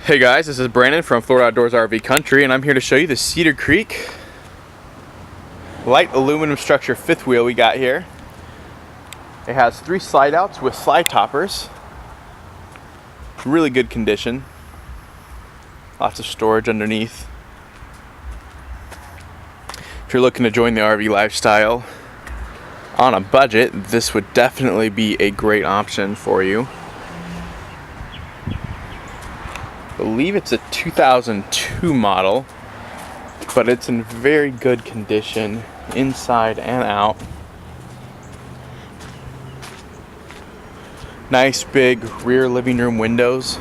Hey guys, this is Brandon from Florida Outdoors RV Country, and I'm here to show you the Cedar Creek light aluminum structure fifth wheel we got here. It has 3 slide outs with slide toppers. Really good condition. Lots of storage underneath. If you're looking to join the RV lifestyle on a budget, this would definitely be a great option for you. I believe it's a 2002 model, but it's in very good condition inside and out. Nice big rear living room windows.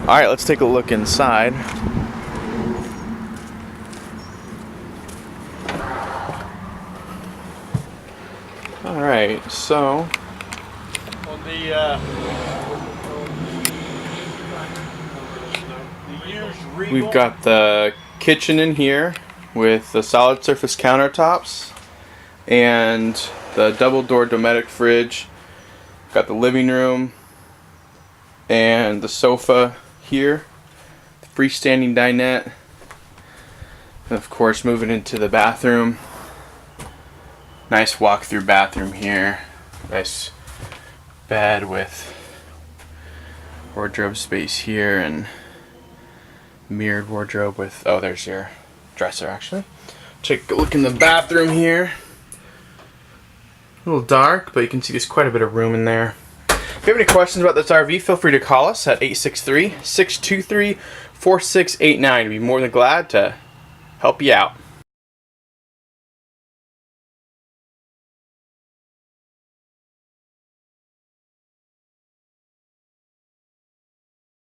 Alright, let's take a look inside. Alright, so we've got the kitchen in here with the solid surface countertops and the double door Dometic fridge. Got the living room and the sofa here, the freestanding dinette, and of course moving into the bathroom. Nice walk-through bathroom here. Nice bed with wardrobe space here and mirrored wardrobe with, oh, there's your dresser actually. Take a look in the bathroom here. A little dark, but you can see there's quite a bit of room in there. If you have any questions about this RV, feel free to call us at 863-623-4689. We'd be more than glad to help you out.